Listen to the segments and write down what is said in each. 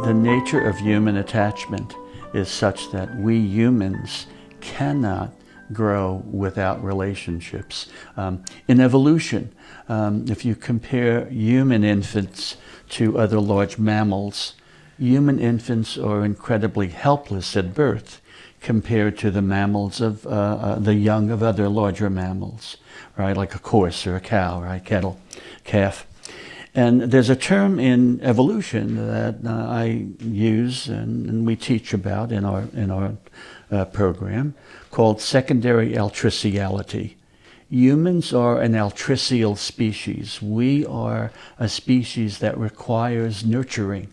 The nature of human attachment is such that we humans cannot grow without relationships. In evolution, if you compare human infants to other large mammals, human infants are incredibly helpless at birth compared to the mammals of the young of other larger mammals, right? Like a horse or a cow, right? Cattle, calf. And there's a term in evolution that I use and we teach about in our program called secondary altriciality. Humans are an altricial species. We are a species that requires nurturing.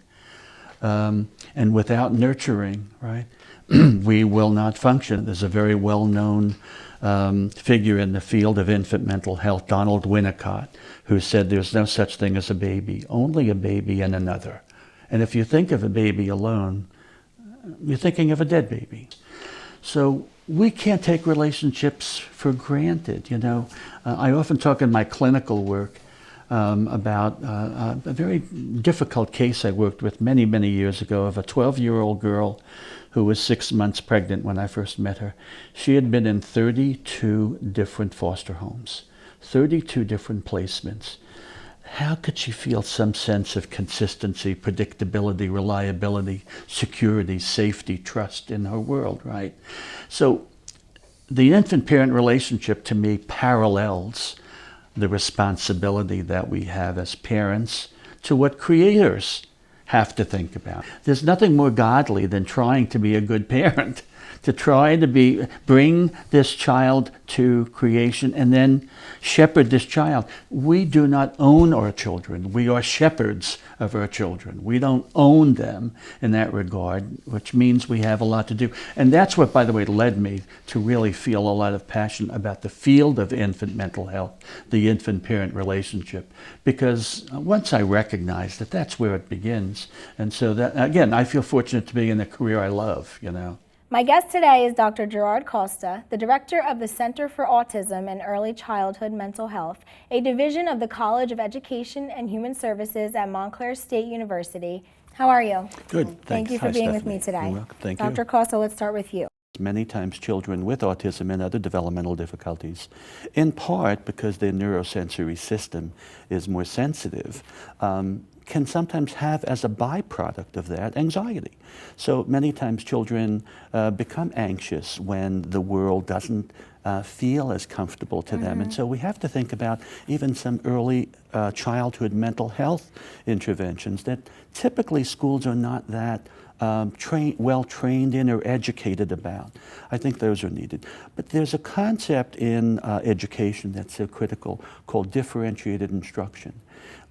And without nurturing, right, we will not function. There's a very well-known figure in the field of infant mental health, Donald Winnicott, who said there's no such thing as a baby, only a baby and another. And if you think of a baby alone, you're thinking of a dead baby. So we can't take relationships for granted, you know. I often talk in my clinical work about a very difficult case I worked with many, many years ago of a 12-year-old girl who was 6 months pregnant when I first met her. She had been in 32 different foster homes, 32 different placements. How could she feel some sense of consistency, predictability, reliability, security, safety, trust in her world, right? So the infant-parent relationship to me parallels the responsibility that we have as parents to what creators have to think about. There's nothing more godly than trying to be a good parent, to try to bring this child to creation and then shepherd this child. We do not own our children. We are shepherds of our children. We don't own them in that regard, which means we have a lot to do. And that's what, by the way, led me to really feel a lot of passion about the field of infant mental health, the infant-parent relationship, because once I recognized that that's where it begins. And so that, again, I feel fortunate to be in a career I love, you know. My guest today is Dr. Gerard Costa, the director of the Center for Autism and Early Childhood Mental Health, a division of the College of Education and Human Services at Montclair State University. How are you? Good, thanks. Thank you for being with me today. You're welcome. Thank you. Dr. Costa, let's start with you. Many times children with autism and other developmental difficulties, in part because their neurosensory system is more sensitive, can sometimes have as a byproduct of that anxiety. So many times children become anxious when the world doesn't feel as comfortable to them. And so we have to think about even some early childhood mental health interventions that typically schools are not that well trained in or educated about. I think those are needed. But there's a concept in education that's so critical called differentiated instruction,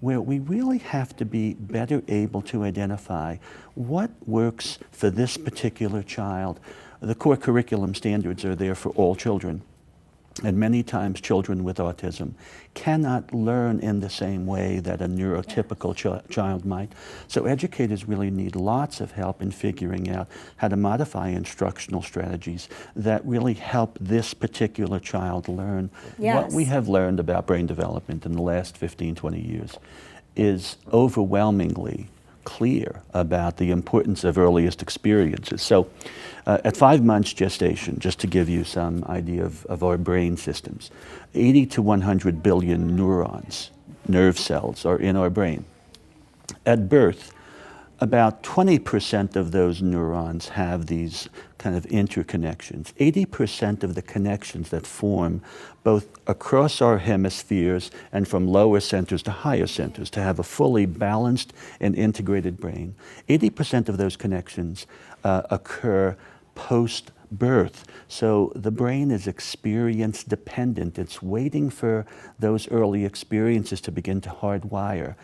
where we really have to be better able to identify what works for this particular child. The core curriculum standards are there for all children. And many times children with autism cannot learn in the same way that a neurotypical child might. So educators really need lots of help in figuring out how to modify instructional strategies that really help this particular child learn. Yes. What we have learned about brain development in the last 15, 20 years is overwhelmingly clear about the importance of earliest experiences. So at 5 months gestation, just to give you some idea of our brain systems, 80 to 100 billion neurons, nerve cells, are in our brain. At birth, about 20% of those neurons have these kind of interconnections. 80% of the connections that form both across our hemispheres and from lower centers to higher centers to have a fully balanced and integrated brain, 80% of those connections occur post-birth. So the brain is experience dependent. It's waiting for those early experiences to begin to hardwire.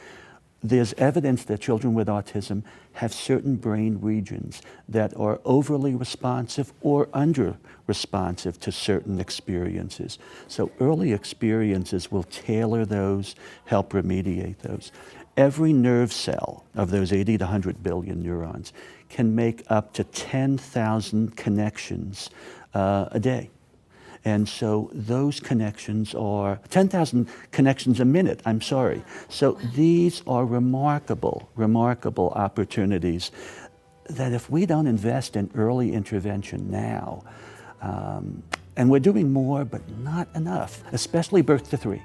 There's evidence that children with autism have certain brain regions that are overly responsive or under-responsive to certain experiences. So early experiences will tailor those, help remediate those. Every nerve cell of those 80 to 100 billion neurons can make up to 10,000 connections a day. And so those connections are 10,000 connections a minute, I'm sorry. So these are remarkable, remarkable opportunities that if we don't invest in early intervention now, and we're doing more, but not enough, especially birth to 3.